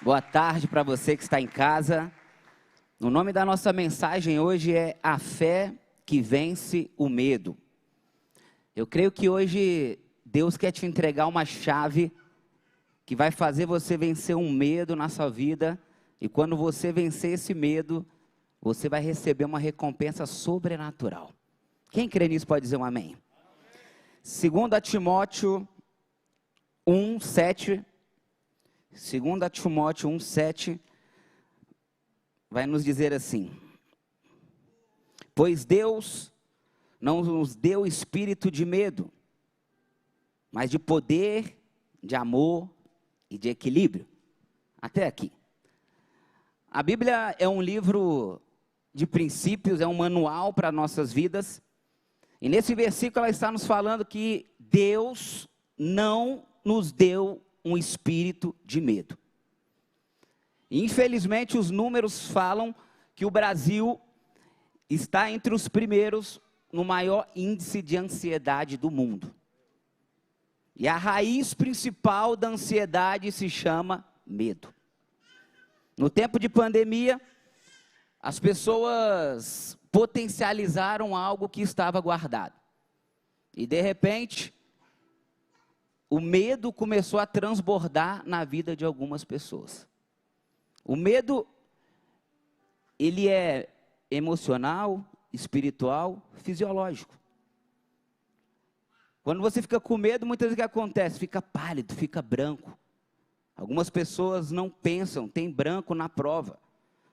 Boa tarde para você que está em casa. O nome da nossa mensagem hoje é A Fé que Vence o Medo. Eu creio que hoje Deus quer te entregar uma chave que vai fazer você vencer um medo na sua vida. E quando você vencer esse medo, você vai receber uma recompensa sobrenatural. Quem crê nisso pode dizer um amém. 2 Timóteo 1:7. 2 Timóteo 1:7 vai nos dizer assim: pois Deus não nos deu espírito de medo, mas de poder, de amor e de equilíbrio. Até aqui. A Bíblia é um livro de princípios, é um manual para nossas vidas. E nesse versículo ela está nos falando que Deus não nos deu um espírito de medo. Infelizmente os números falam que o Brasil está entre os primeiros no maior índice de ansiedade do mundo. E a raiz principal da ansiedade se chama medo. No tempo de pandemia, as pessoas potencializaram algo que estava guardado. E de repente, o medo começou a transbordar na vida de algumas pessoas. O medo, ele é emocional, espiritual, fisiológico. Quando você fica com medo, muitas vezes o que acontece? Fica pálido, fica branco. Algumas pessoas não pensam, tem branco na prova.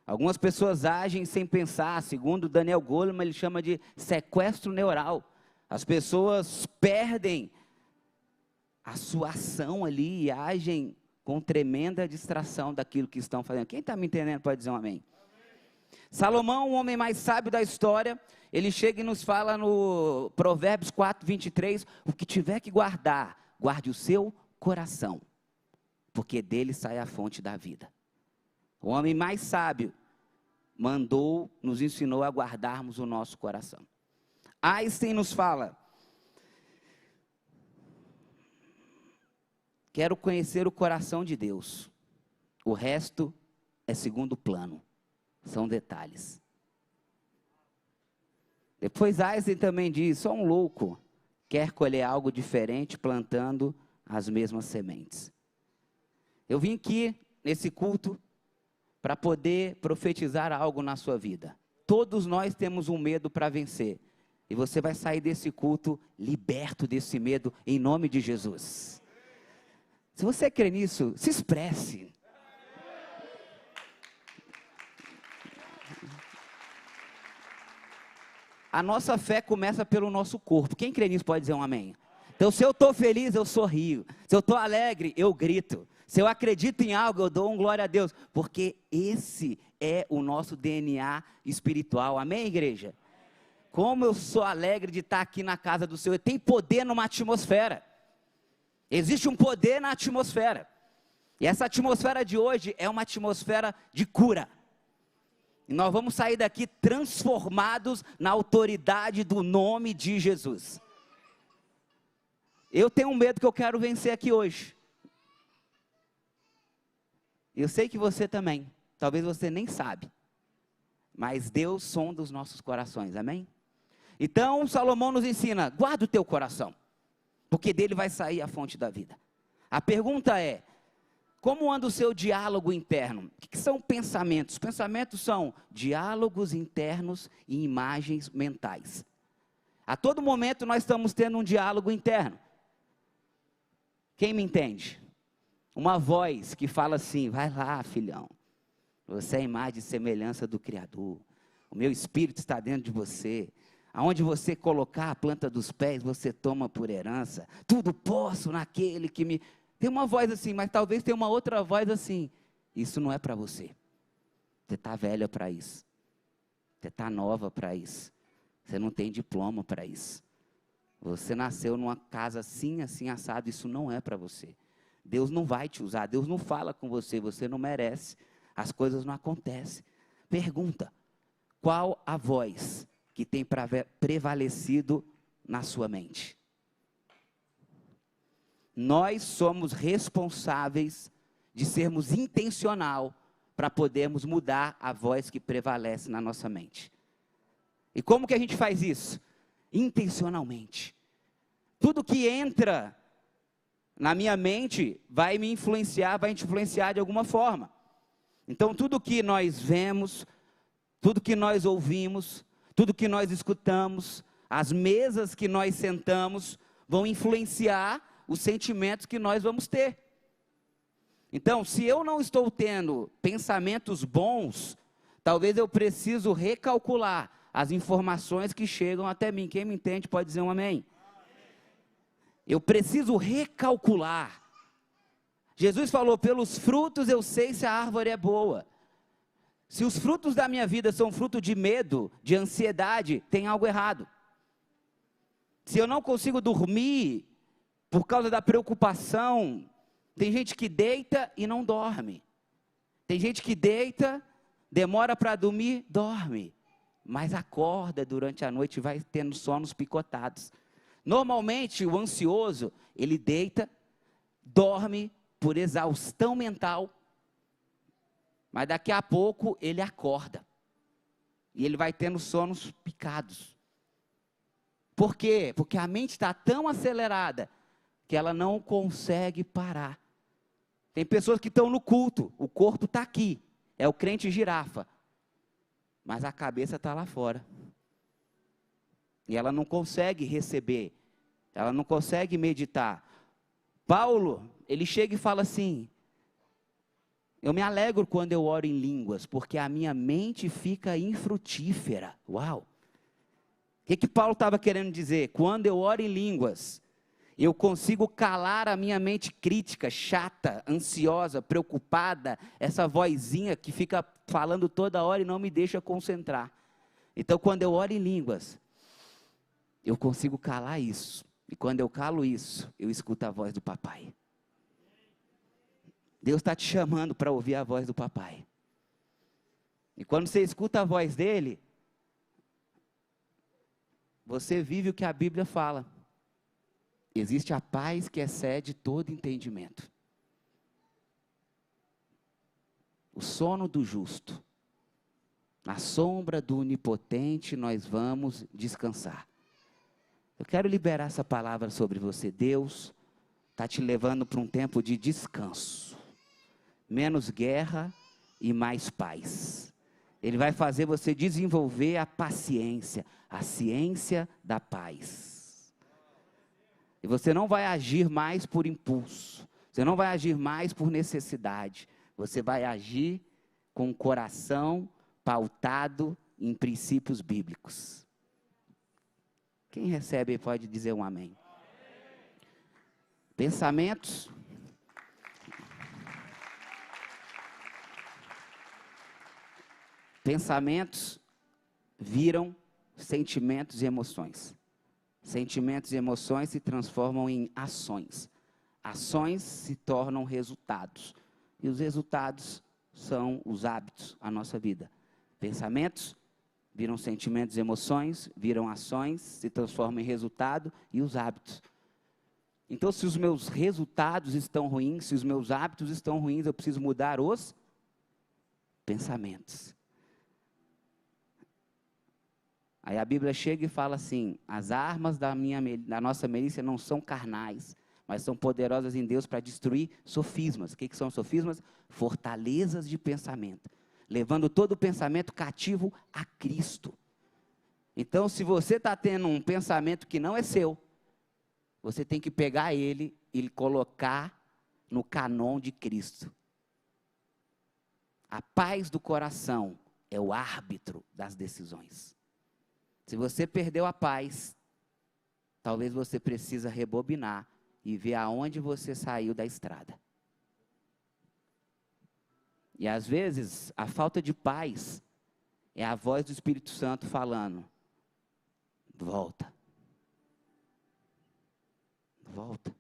Algumas pessoas agem sem pensar, segundo Daniel Goleman, ele chama de sequestro neural. As pessoas perdem a sua ação ali e agem com tremenda distração daquilo que estão fazendo. Quem está me entendendo pode dizer um amém. Salomão, o homem mais sábio da história, ele chega e nos fala no Provérbios 4:23, o que tiver que guardar, guarde o seu coração, porque dele sai a fonte da vida. O homem mais sábio nos ensinou a guardarmos o nosso coração. Einstein nos fala: quero conhecer o coração de Deus, o resto é segundo plano, são detalhes. Depois Einstein também diz: só um louco quer colher algo diferente plantando as mesmas sementes. Eu vim aqui nesse culto para poder profetizar algo na sua vida. Todos nós temos um medo para vencer. E você vai sair desse culto liberto desse medo em nome de Jesus. Se você crê nisso, se expresse. A nossa fé começa pelo nosso corpo. Quem crê nisso pode dizer um amém. Então, se eu estou feliz, eu sorrio. Se eu estou alegre, eu grito. Se eu acredito em algo, eu dou um glória a Deus. Porque esse é o nosso DNA espiritual. Amém, igreja? Como eu sou alegre de estar aqui na casa do Senhor. Tem poder numa atmosfera. Existe um poder na atmosfera. E essa atmosfera de hoje é uma atmosfera de cura. E nós vamos sair daqui transformados na autoridade do nome de Jesus. Eu tenho um medo que eu quero vencer aqui hoje. Eu sei que você também. Talvez você nem sabe. Mas Deus sonda os nossos corações, amém? Então Salomão nos ensina: guarda o teu coração, porque dele vai sair a fonte da vida. A pergunta é: como anda o seu diálogo interno? O que são pensamentos? Pensamentos são diálogos internos e imagens mentais. A todo momento nós estamos tendo um diálogo interno. Quem me entende? Uma voz que fala assim: vai lá, filhão, você é a imagem e semelhança do Criador, o meu Espírito está dentro de você, aonde você colocar a planta dos pés, você toma por herança, tudo posso naquele que me... Tem uma voz assim, mas talvez tenha uma outra voz assim: isso não é para você, você está velha para isso, você está nova para isso, você não tem diploma para isso, você nasceu numa casa assim, assim, assado, isso não é para você. Deus não vai te usar, Deus não fala com você, você não merece, as coisas não acontecem. Pergunta: qual a voz que tem prevalecido na sua mente? Nós somos responsáveis de sermos intencional para podermos mudar a voz que prevalece na nossa mente. E como que a gente faz isso? Intencionalmente. Tudo que entra na minha mente vai me influenciar, vai te influenciar de alguma forma. Então tudo que nós vemos, tudo que nós ouvimos, tudo que nós escutamos, as mesas que nós sentamos, vão influenciar os sentimentos que nós vamos ter. Então, se eu não estou tendo pensamentos bons, talvez eu preciso recalcular as informações que chegam até mim. Quem me entende pode dizer um amém. Eu preciso recalcular. Jesus falou, pelos frutos eu sei se a árvore é boa. Se os frutos da minha vida são fruto de medo, de ansiedade, tem algo errado. Se eu não consigo dormir por causa da preocupação, tem gente que deita e não dorme. Tem gente que deita, demora para dormir, dorme. Mas acorda durante a noite e vai tendo sonos picotados. Normalmente o ansioso, ele deita, dorme por exaustão mental. Mas daqui a pouco ele acorda. E ele vai tendo sonos picados. Por quê? Porque a mente está tão acelerada que ela não consegue parar. Tem pessoas que estão no culto, o corpo está aqui, é o crente girafa, mas a cabeça está lá fora. E ela não consegue receber, ela não consegue meditar. Paulo, ele chega e fala assim, eu me alegro quando eu oro em línguas, porque a minha mente fica infrutífera. Uau! O que Paulo estava querendo dizer? Quando eu oro em línguas, eu consigo calar a minha mente crítica, chata, ansiosa, preocupada, essa vozinha que fica falando toda hora e não me deixa concentrar. Então, quando eu oro em línguas, eu consigo calar isso. E quando eu calo isso, eu escuto a voz do papai. Deus está te chamando para ouvir a voz do papai. E quando você escuta a voz dele, você vive o que a Bíblia fala. Existe a paz que excede todo entendimento. O sono do justo. Na sombra do onipotente nós vamos descansar. Eu quero liberar essa palavra sobre você. Deus está te levando para um tempo de descanso. Menos guerra e mais paz. Ele vai fazer você desenvolver a paciência, a ciência da paz. E você não vai agir mais por impulso. Você não vai agir mais por necessidade. Você vai agir com o coração pautado em princípios bíblicos. Quem recebe pode dizer um amém. Pensamentos. Pensamentos viram sentimentos e emoções. Sentimentos e emoções se transformam em ações. Ações se tornam resultados. E os resultados são os hábitos, a nossa vida. Pensamentos viram sentimentos e emoções, viram ações, se transformam em resultado e os hábitos. Então, se os meus resultados estão ruins, se os meus hábitos estão ruins, eu preciso mudar os pensamentos. Aí a Bíblia chega e fala assim, as armas da nossa milícia não são carnais, mas são poderosas em Deus para destruir sofismas. O que são sofismas? Fortalezas de pensamento. Levando todo o pensamento cativo a Cristo. Então, se você está tendo um pensamento que não é seu, você tem que pegar ele e colocar no canon de Cristo. A paz do coração é o árbitro das decisões. Se você perdeu a paz, talvez você precisa rebobinar e ver aonde você saiu da estrada. E às vezes, a falta de paz é a voz do Espírito Santo falando, volta. Volta.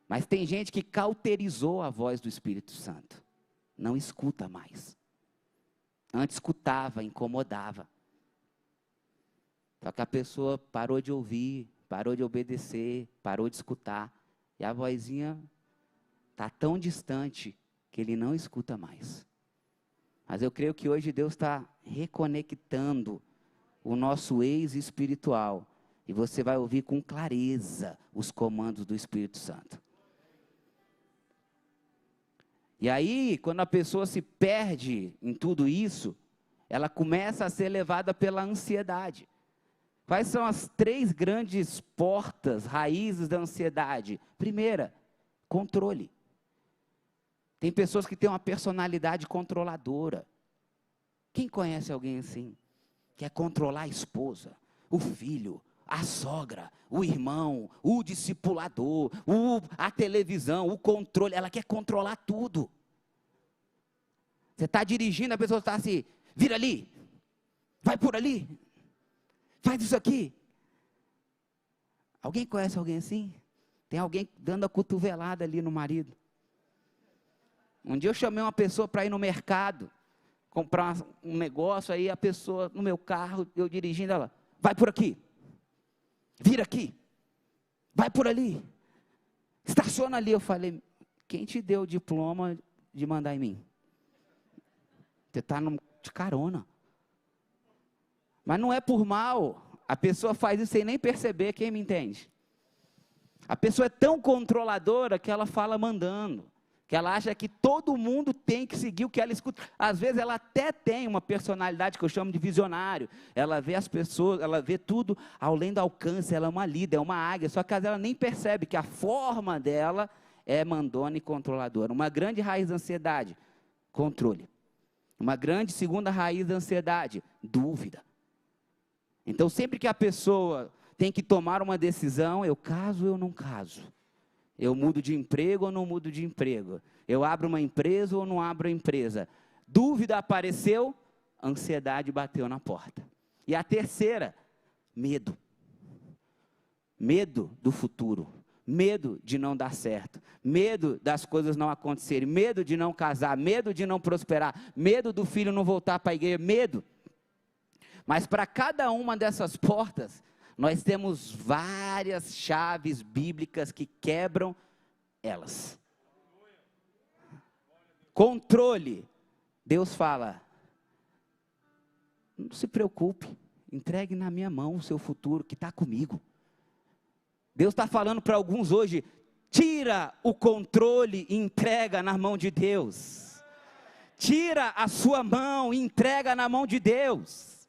Mas tem gente que cauterizou a voz do Espírito Santo. Não escuta mais. Antes escutava, incomodava. Só que a pessoa parou de ouvir, parou de obedecer, parou de escutar. E a vozinha está tão distante que ele não escuta mais. Mas eu creio que hoje Deus está reconectando o nosso ex espiritual. E você vai ouvir com clareza os comandos do Espírito Santo. E aí, quando a pessoa se perde em tudo isso, ela começa a ser levada pela ansiedade. Quais são as 3 grandes portas, raízes da ansiedade? Primeira, controle. Tem pessoas que têm uma personalidade controladora. Quem conhece alguém assim? Quer controlar a esposa, o filho, a sogra, o irmão, o discipulador, a televisão, o controle. Ela quer controlar tudo. Você está dirigindo, a pessoa está assim, vira ali, vai por ali, faz isso aqui. Alguém conhece alguém assim? Tem alguém dando a cotovelada ali no marido. Um dia eu chamei uma pessoa para ir no mercado, comprar um negócio, aí a pessoa no meu carro, eu dirigindo, ela, vai por aqui, vira aqui, vai por ali, estaciona ali. Eu falei, quem te deu o diploma de mandar em mim? Você está de carona. Mas não é por mal, a pessoa faz isso sem nem perceber, quem me entende? A pessoa é tão controladora que ela fala mandando, que ela acha que todo mundo tem que seguir o que ela escuta. Às vezes ela até tem uma personalidade que eu chamo de visionário, ela vê as pessoas, ela vê tudo além do alcance, ela é uma líder, é uma águia, só que ela nem percebe que a forma dela é mandona e controladora. Uma grande raiz da ansiedade, controle. Uma grande segunda raiz da ansiedade, dúvida. Então sempre que a pessoa tem que tomar uma decisão, eu caso ou eu não caso? Eu mudo de emprego ou não mudo de emprego? Eu abro uma empresa ou não abro a empresa? Dúvida apareceu, ansiedade bateu na porta. E a terceira, medo. Medo do futuro. Medo de não dar certo, medo das coisas não acontecerem, medo de não casar, medo de não prosperar, medo do filho não voltar para a igreja, medo. Mas para cada uma dessas portas, nós temos várias chaves bíblicas que quebram elas. Controle. Deus fala, não se preocupe, entregue na minha mão o seu futuro que está comigo. Deus está falando para alguns hoje, tira o controle e entrega na mão de Deus. Tira a sua mão e entrega na mão de Deus.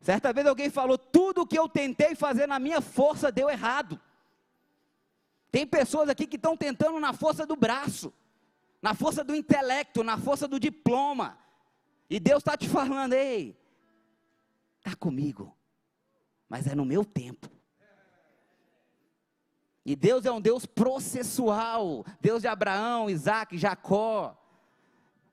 Certa vez alguém falou, tudo que eu tentei fazer na minha força deu errado. Tem pessoas aqui que estão tentando na força do braço, na força do intelecto, na força do diploma. E Deus está te falando, ei, está comigo. Mas é no meu tempo. E Deus é um Deus processual. Deus de Abraão, Isaac, Jacó.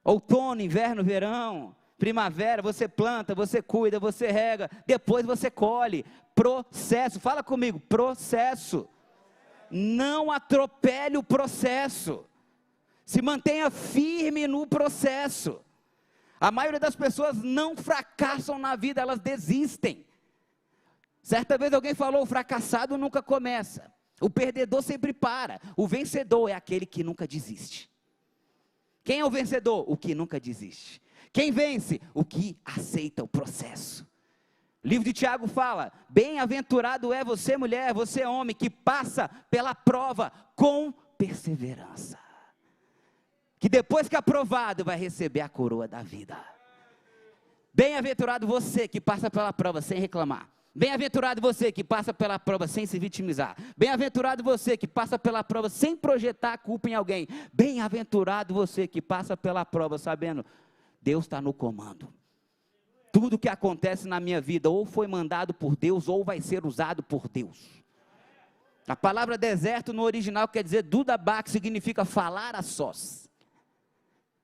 Outono, inverno, verão, primavera, você planta, você cuida, você rega, depois você colhe. Processo, fala comigo, processo. Não atropele o processo. Se mantenha firme no processo. A maioria das pessoas não fracassam na vida, elas desistem. Certa vez alguém falou, o fracassado nunca começa, o perdedor sempre para, o vencedor é aquele que nunca desiste. Quem é o vencedor? O que nunca desiste. Quem vence? O que aceita o processo. O livro de Tiago fala, bem-aventurado é você mulher, você homem, que passa pela prova com perseverança. Que depois que aprovado vai receber a coroa da vida. Bem-aventurado você que passa pela prova sem reclamar. Bem-aventurado você que passa pela prova sem se vitimizar. Bem-aventurado você que passa pela prova sem projetar a culpa em alguém. Bem-aventurado você que passa pela prova sabendo, Deus está no comando. Tudo que acontece na minha vida ou foi mandado por Deus ou vai ser usado por Deus. A palavra deserto no original quer dizer Dudabá, que significa falar a sós.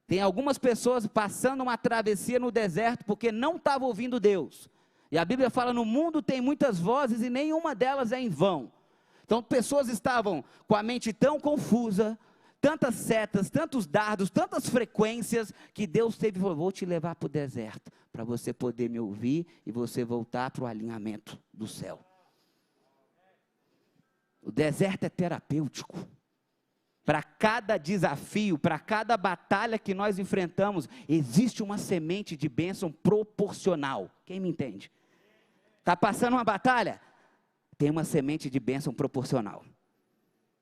Tem algumas pessoas passando uma travessia no deserto porque não estavam ouvindo Deus. E a Bíblia fala, no mundo tem muitas vozes e nenhuma delas é em vão. Então pessoas estavam com a mente tão confusa, tantas setas, tantos dardos, tantas frequências, que Deus teve, vou te levar para o deserto, para você poder me ouvir e você voltar para o alinhamento do céu. O deserto é terapêutico. Para cada desafio, para cada batalha que nós enfrentamos, existe uma semente de bênção proporcional. Quem me entende? Está passando uma batalha? Tem uma semente de bênção proporcional.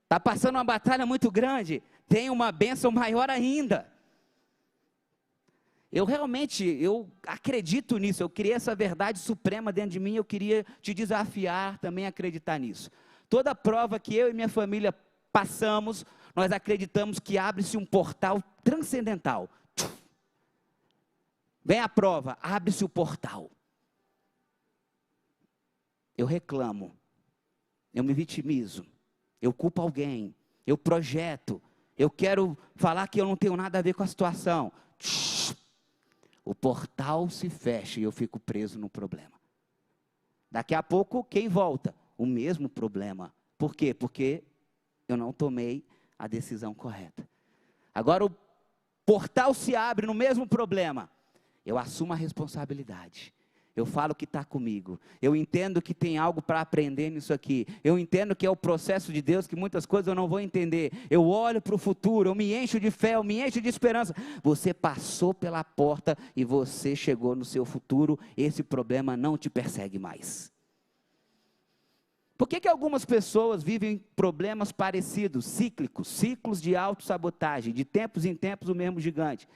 Está passando uma batalha muito grande? Tem uma bênção maior ainda. Eu acredito nisso, eu criei essa verdade suprema dentro de mim, eu queria te desafiar também a acreditar nisso. Toda prova que eu e minha família passamos, nós acreditamos que abre-se um portal transcendental. Vem a prova, abre-se o portal. Eu reclamo, eu me vitimizo, eu culpo alguém, eu projeto, eu quero falar que eu não tenho nada a ver com a situação. O portal se fecha e eu fico preso no problema. Daqui a pouco, quem volta? O mesmo problema. Por quê? Porque eu não tomei a decisão correta. Agora o portal se abre no mesmo problema. Eu assumo a responsabilidade. Eu falo que está comigo. Eu entendo que tem algo para aprender nisso aqui. Eu entendo que é o processo de Deus, que muitas coisas eu não vou entender. Eu olho para o futuro, eu me encho de fé, eu me encho de esperança. Você passou pela porta e você chegou no seu futuro. Esse problema não te persegue mais. Por que algumas pessoas vivem problemas parecidos, cíclicos, ciclos de autossabotagem, de tempos em tempos o mesmo gigante?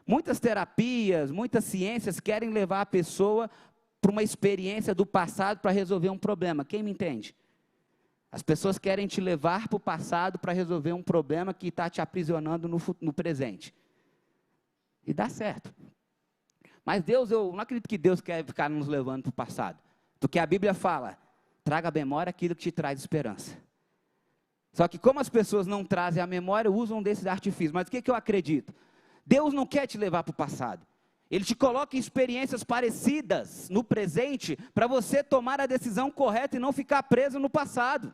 Muitas terapias, muitas ciências querem levar a pessoa para uma experiência do passado para resolver um problema. Quem me entende? As pessoas querem te levar para o passado para resolver um problema que está te aprisionando no presente. E dá certo. Mas Deus, eu não acredito que Deus quer ficar nos levando para o passado. Porque a Bíblia fala, traga à memória aquilo que te traz esperança. Só que como as pessoas não trazem a memória, usam desses artifícios. Mas o que eu acredito? Deus não quer te levar para o passado. Ele te coloca em experiências parecidas no presente, para você tomar a decisão correta e não ficar preso no passado.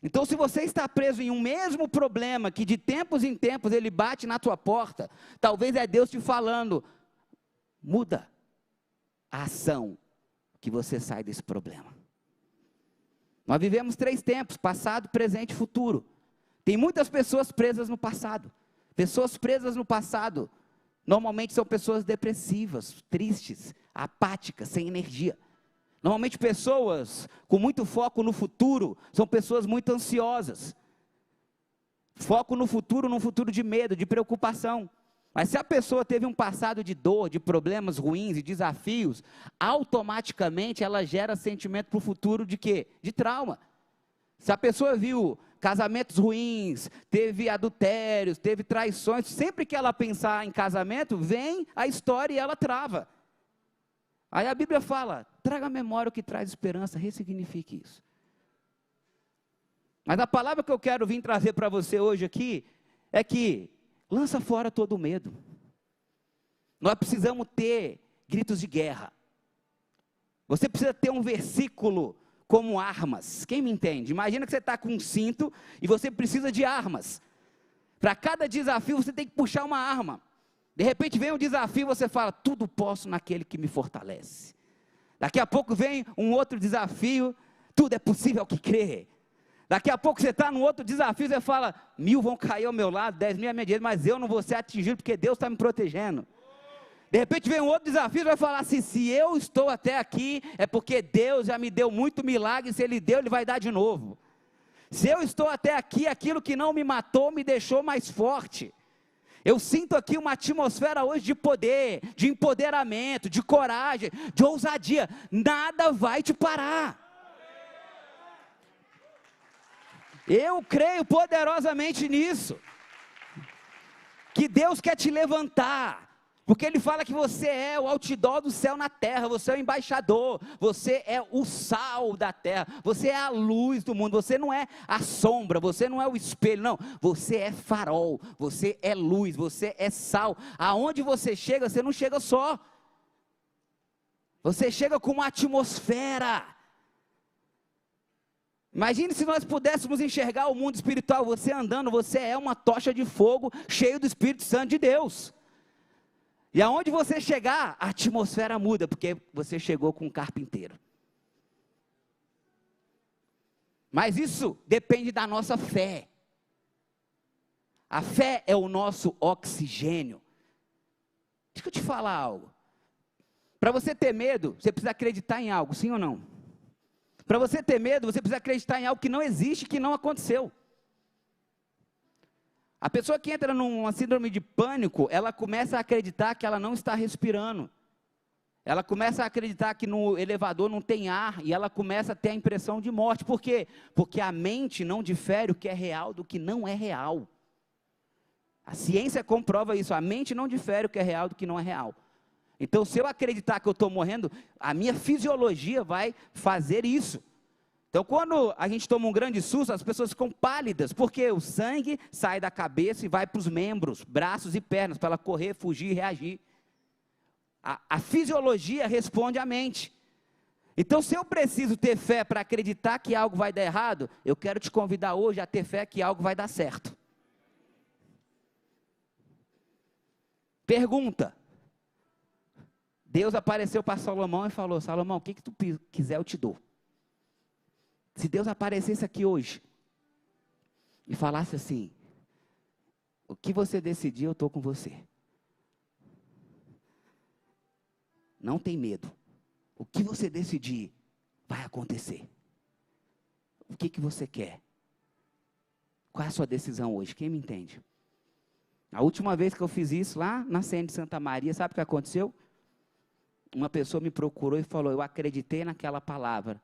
Então, se você está preso em um mesmo problema, que de tempos em tempos ele bate na tua porta, talvez é Deus te falando, muda a ação, que você sai desse problema. Nós vivemos 3 tempos, passado, presente e futuro. Tem muitas pessoas presas no passado. Pessoas presas no passado, normalmente são pessoas depressivas, tristes, apáticas, sem energia. Normalmente pessoas com muito foco no futuro, são pessoas muito ansiosas. Foco no futuro, num futuro de medo, de preocupação. Mas se a pessoa teve um passado de dor, de problemas ruins e desafios, automaticamente ela gera sentimento para o futuro de quê? De trauma. Se a pessoa viu casamentos ruins, teve adultérios, teve traições, sempre que ela pensar em casamento, vem a história e ela trava. Aí a Bíblia fala, traga à memória o que traz esperança, ressignifique isso. Mas a palavra que eu quero vir trazer para você hoje aqui, é que lança fora todo o medo. Nós precisamos ter gritos de guerra. Você precisa ter um versículo como armas. Quem me entende? Imagina que você está com um cinto e você precisa de armas. Para cada desafio você tem que puxar uma arma. De repente vem um desafio e você fala, tudo posso naquele que me fortalece. Daqui a pouco vem um outro desafio, tudo é possível ao que crê. Daqui a pouco você está num outro desafio e você fala, 1000 vão cair ao meu lado, 10.000 à minha direita, mas eu não vou ser atingido porque Deus está me protegendo. De repente vem um outro desafio e vai falar assim, se eu estou até aqui, é porque Deus já me deu muito milagre, se Ele deu, Ele vai dar de novo. Se eu estou até aqui, aquilo que não me matou, me deixou mais forte. Eu sinto aqui uma atmosfera hoje de poder, de empoderamento, de coragem, de ousadia. Nada vai te parar. Eu creio poderosamente nisso. Que Deus quer te levantar. Porque Ele fala que você é o outdoor do céu na terra, você é o embaixador, você é o sal da terra, você é a luz do mundo, você não é a sombra, você não é o espelho, não, você é farol, você é luz, você é sal. Aonde você chega, você não chega só, você chega com uma atmosfera. Imagine se nós pudéssemos enxergar o mundo espiritual, você andando, você é uma tocha de fogo, cheio do Espírito Santo de Deus. E aonde você chegar, a atmosfera muda, porque você chegou com um carpinteiro. Mas isso depende da nossa fé. A fé é o nosso oxigênio. Deixa eu te falar algo. Para você ter medo, você precisa acreditar em algo, sim ou não? Para você ter medo, você precisa acreditar em algo que não existe, que não aconteceu. A pessoa que entra numa síndrome de pânico, ela começa a acreditar que ela não está respirando. Ela começa a acreditar que no elevador não tem ar, e ela começa a ter a impressão de morte. Por quê? Porque a mente não difere o que é real do que não é real. A ciência comprova isso, a mente não difere o que é real do que não é real. Então, se eu acreditar que eu estou morrendo, a minha fisiologia vai fazer isso. Então, quando a gente toma um grande susto, as pessoas ficam pálidas, porque o sangue sai da cabeça e vai para os membros, braços e pernas, para ela correr, fugir e reagir. A fisiologia responde à mente. Então, se eu preciso ter fé para acreditar que algo vai dar errado, eu quero te convidar hoje a ter fé que algo vai dar certo. Pergunta. Deus apareceu para Salomão e falou: Salomão, o que tu quiser eu te dou. Se Deus aparecesse aqui hoje e falasse assim: o que você decidir, eu estou com você. Não tem medo. O que você decidir, vai acontecer. O que você quer? Qual é a sua decisão hoje? Quem me entende? A última vez que eu fiz isso lá na CN de Santa Maria, sabe o que aconteceu? Uma pessoa me procurou e falou: eu acreditei naquela palavra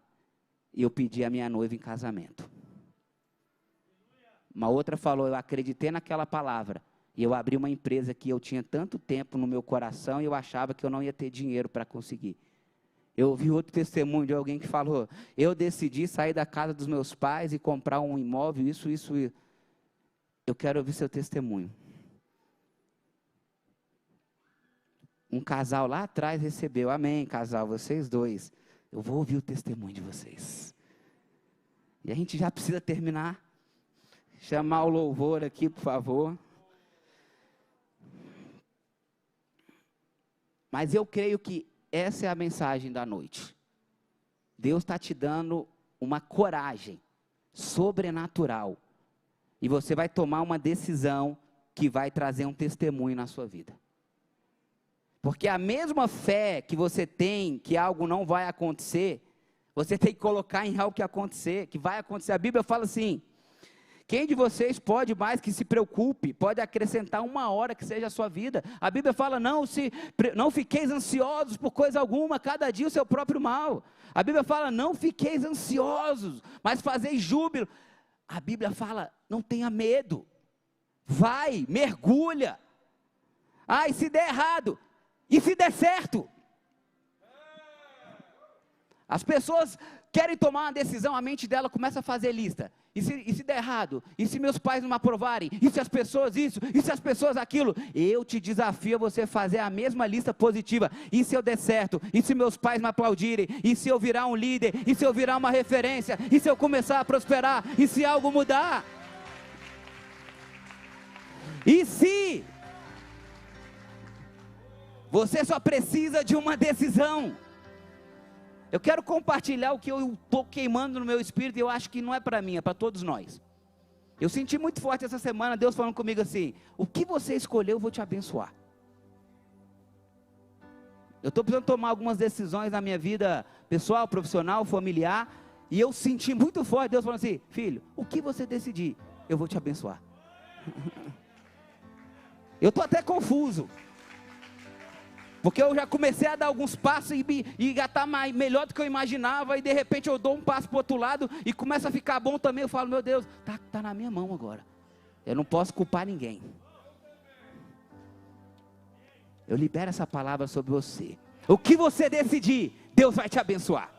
e eu pedi a minha noiva em casamento. Uma outra falou: eu acreditei naquela palavra e eu abri uma empresa que eu tinha tanto tempo no meu coração e eu achava que eu não ia ter dinheiro para conseguir. Eu ouvi outro testemunho de alguém que falou: eu decidi sair da casa dos meus pais e comprar um imóvel, isso. Eu quero ouvir seu testemunho. Um casal lá atrás recebeu, amém, casal, vocês dois. Eu vou ouvir o testemunho de vocês. E a gente já precisa terminar. Chamar o louvor aqui, por favor. Mas eu creio que essa é a mensagem da noite. Deus está te dando uma coragem sobrenatural. E você vai tomar uma decisão que vai trazer um testemunho na sua vida. Porque a mesma fé que você tem, que algo não vai acontecer, você tem que colocar em algo que vai acontecer. A Bíblia fala assim: quem de vocês pode mais que se preocupe, pode acrescentar uma hora que seja a sua vida. A Bíblia fala: não fiqueis ansiosos por coisa alguma, cada dia o seu próprio mal. A Bíblia fala: não fiqueis ansiosos, mas fazeis júbilo. A Bíblia fala: não tenha medo, vai, mergulha. E se der errado? E se der certo? As pessoas querem tomar uma decisão, a mente dela começa a fazer lista. E se der errado? E se meus pais não me aprovarem? E se as pessoas isso? E se as pessoas aquilo? Eu te desafio a você fazer a mesma lista positiva. E se eu der certo? E se meus pais me aplaudirem? E se eu virar um líder? E se eu virar uma referência? E se eu começar a prosperar? E se algo mudar? E se... Você só precisa de uma decisão. Eu quero compartilhar o que eu estou queimando no meu espírito, e eu acho que não é para mim, é para todos nós. Eu senti muito forte essa semana, Deus falando comigo assim: o que você escolheu, eu vou te abençoar. Eu estou precisando tomar algumas decisões na minha vida pessoal, profissional, familiar, e eu senti muito forte Deus falando assim: filho, o que você decidir, eu vou te abençoar. Eu estou até confuso. Porque eu já comecei a dar alguns passos e já está melhor do que eu imaginava. E de repente eu dou um passo para o outro lado e começa a ficar bom também. Eu falo: meu Deus, tá na minha mão agora. Eu não posso culpar ninguém. Eu libero essa palavra sobre você. O que você decidir, Deus vai te abençoar.